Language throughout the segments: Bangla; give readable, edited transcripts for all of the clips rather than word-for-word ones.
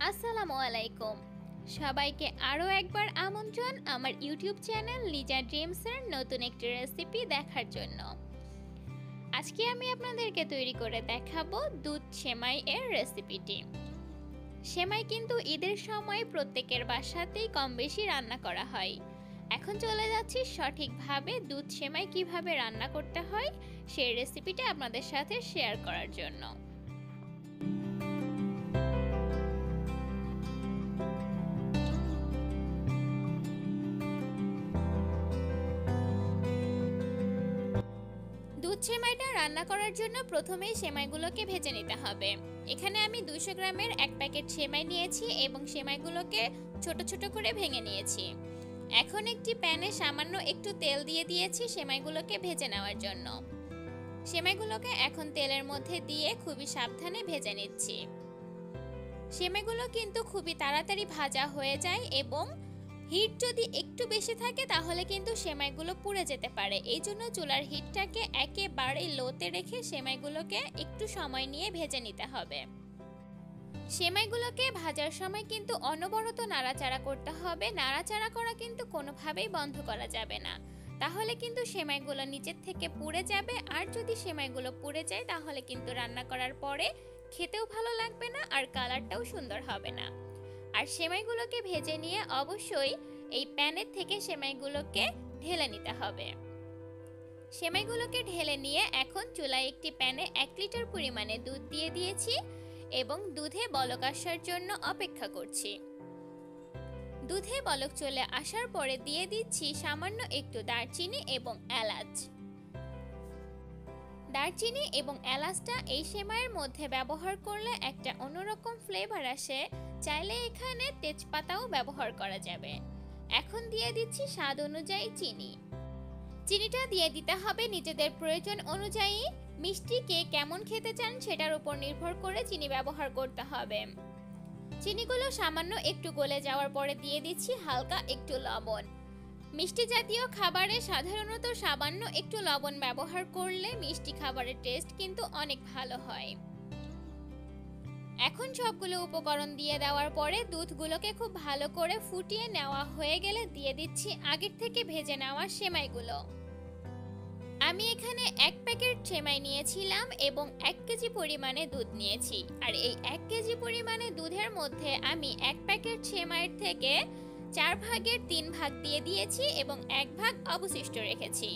আসসালামু আলাইকুম। সবাইকে আরও একবার আমন্ত্রণ আমার ইউটিউব চ্যানেল লিজা ড্রিমসের নতুন একটি রেসিপি দেখার জন্য। আজকে আমি আপনাদেরকে তৈরি করে দেখাবো দুধ সেমাই এর রেসিপিটি। সেমাই কিন্তু ঈদের সময় প্রত্যেকের বাসাতেই কম বেশি রান্না করা হয়। এখন চলে যাচ্ছি সঠিকভাবে দুধ সেমাই কিভাবে রান্না করতে হয় সেই রেসিপিটা আপনাদের সাথে শেয়ার করার জন্য। দুধ সেমাইটা রান্না করার জন্য প্রথমেই সেমাইগুলোকে ভেজে নিতে হবে। এখানে আমি 200 গ্রামের এক প্যাকেট সেমাই নিয়েছি এবং সেমাইগুলোকে ছোট ছোট করে ভেঙে নিয়েছি। এখন একটি প্যানে সামান্য একটু তেল দিয়ে দিয়েছি সেমাইগুলোকে ভেজে নেওয়ার জন্য। সেমাইগুলোকে এখন তেলের মধ্যে দিয়ে খুবই সাবধানে ভেজে নিচ্ছি। সেমাইগুলো কিন্তু খুবই তাড়াতাড়ি ভাজা হয়ে যায় এবং হিট যদি একটু বেশি থাকে তাহলে কিন্তু সেমাইগুলো পুড়ে যেতে পারে। এই জন্য চুলার হিটটাকে একেবারে লোতে রেখে সেমাইগুলোকে একটু সময় নিয়ে ভেজে নিতে হবে। সেমাইগুলোকে ভাজার সময় কিন্তু অনবরত নাড়াচাড়া করতে হবে। নাড়াচাড়া করা কিন্তু কোনোভাবেই বন্ধ করা যাবে না, তাহলে কিন্তু সেমাইগুলো নিচের থেকে পুড়ে যাবে। আর যদি সেমাইগুলো পুড়ে যায় তাহলে কিন্তু রান্না করার পরে খেতেও ভালো লাগবে না আর কালারটাও সুন্দর হবে না। আর সেমাইগুলোকে ভেজে নিয়ে অবশ্যই এই প্যানের থেকে সেমাইগুলোকে ঢেলে নিতে হবে। সেমাইগুলোকে ঢেলে নিয়ে এখন চুলায় একটি প্যানে 1 লিটার পরিমাণে দুধ দিয়ে দিয়েছি এবং দুধে বলক আসার জন্য অপেক্ষা করছি। দুধে বলক চলে আসার পরে দিয়ে দিচ্ছি সামান্য একটু দারচিনি এবং এলাচ। দারচিনি এবং এলাচটা এই সেমাইয়ের মধ্যে ব্যবহার করলে একটা অন্যরকম ফ্লেভার আসে। চাইলে এখানে তেজপাতাও ব্যবহার করা যাবে। এখন দিয়ে দিচ্ছি স্বাদ অনুযায়ী চিনি। চিনিটা দিয়ে দিতে হবে নিজেদের প্রয়োজন অনুযায়ী। মিষ্টি কে কেমন খেতে চান সেটার উপর নির্ভর করে চিনি ব্যবহার করতে হবে। চিনিগুলো সামান্য একটু গলে যাওয়ার পরে দিয়ে দিচ্ছি হালকা একটু লবণ। মিষ্টি জাতীয় খাবারে সাধারণত সামান্য একটু লবণ ব্যবহার করলে মিষ্টি খাবারের টেস্ট কিন্তু অনেক ভালো হয়। এখন সবগুলো উপকরণ দিয়ে দেওয়ার পরে দুধগুলোকে খুব ভালো করে ফুটিয়ে নেওয়া হয়ে গেলে দিয়ে দিচ্ছি আগের থেকে ভেজে নেওয়া সেমাইগুলো। আমি এখানে 1 প্যাকেট সেমাই নিয়েছিলাম এবং 1 কেজি পরিমাণে দুধ নিয়েছি। আর এই 1 কেজি পরিমাণে দুধের মধ্যে আমি 1 প্যাকেট সেমাইয়ের থেকে 4 ভাগের 3 ভাগ দিয়ে দিয়েছি এবং 1 ভাগ অবশিষ্ট রেখেছি।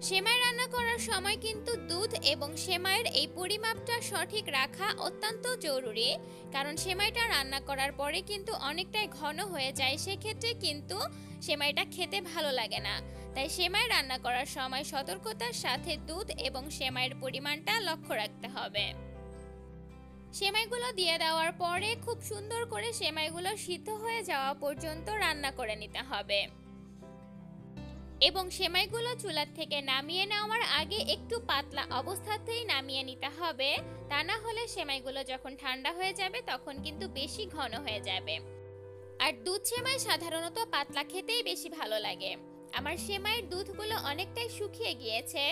সেমাই রান্না করার সময় কিন্তু দুধ এবং সেমাইয়ের এই পরিমাপটা সঠিক রাখা অত্যন্ত জরুরি, কারণ সেমাইটা রান্না করার পরে কিন্তু অনেকটাই ঘন হয়ে যায়। সেক্ষেত্রে কিন্তু সেমাইটা খেতে ভালো লাগে না। তাই সেমাই রান্না করার সময় সতর্কতার সাথে দুধ এবং সেমাইয়ের পরিমাণটা লক্ষ্য রাখতে হবে। সেমাইগুলো দিয়ে দেওয়ার পরে খুব সুন্দর করে সেমাইগুলো সিদ্ধ হয়ে যাওয়া পর্যন্ত রান্না করে নিতে হবে এবং সেমাইগুলো চুলার থেকে নামিয়ে নেওয়ার আগে একটু পাতলা অবস্থাতেই নামিয়ে নিতে হবে। তা না হলে সেমাইগুলো যখন ঠান্ডা হয়ে যাবে তখন কিন্তু বেশি ঘন হয়ে যাবে। আর দুধ সেমাই সাধারণত পাতলা খেতেই বেশি ভালো লাগে। আমার সেমাইয়ের দুধগুলো অনেকটাই শুকিয়ে গিয়েছে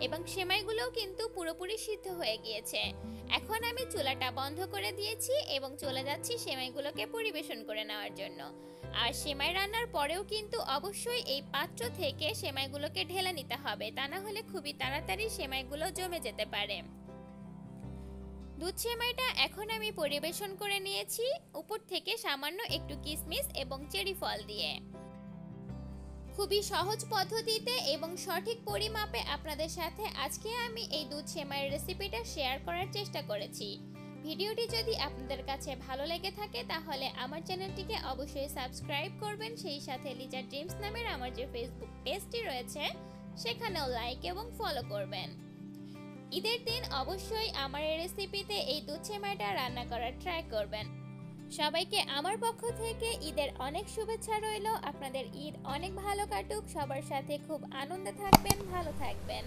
এবং সেমাইগুলোও কিন্তু পুরোপুরি সিদ্ধ হয়ে গিয়েছে। এখন আমি চুলাটা বন্ধ করে দিয়েছি এবং চলে যাচ্ছি সেমাইগুলোকে পরিবেশন করে নেওয়ার জন্য। আর সেমাই রান্নার পরেও কিন্তু অবশ্যই এই পাত্র থেকে সেমাইগুলোকে ঢেলে নিতে হবে, তা না হলে খুবই তাড়াতাড়ি সেমাইগুলো জমে যেতে পারে। দুধ সেমাইটা এখন আমি পরিবেশন করে নিয়েছি উপর থেকে সামান্য একটু কিশমিশ এবং চেরি ফল দিয়ে। খুবই সহজ পদ্ধতিতে এবং সঠিক পরিমাপে আপনাদের সাথে আজকে আমি এই দুধ সেমাইয়ের রেসিপিটা শেয়ার করার চেষ্টা করেছি। ভিডিওটি যদি আপনাদের কাছে ভালো লেগে থাকে তাহলে আমার চ্যানেলটিকে অবশ্যই সাবস্ক্রাইব করবেন। সেই সাথে লিজা ড্রিমস নামের আমার যে ফেসবুক পেজটি রয়েছে সেখানেও লাইক এবং ফলো করবেন। ঈদের দিন অবশ্যই আমার এই রেসিপিতে এই দুধ সেমাইটা রান্না করার ট্রাই করবেন। সবাইকে আমার পক্ষ থেকে ঈদের অনেক শুভেচ্ছা রইল। আপনাদের ঈদ অনেক ভালো কাটুক, সবার সাথে খুব আনন্দে থাকবেন, ভালো থাকবেন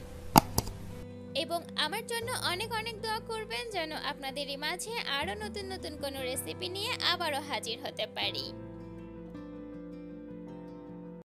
এবং আমার জন্য অনেক অনেক দোয়া করবেন যেন আপনাদেরই মাঝে আরও নতুন নতুন কোনো রেসিপি নিয়ে আবারও হাজির হতে পারি।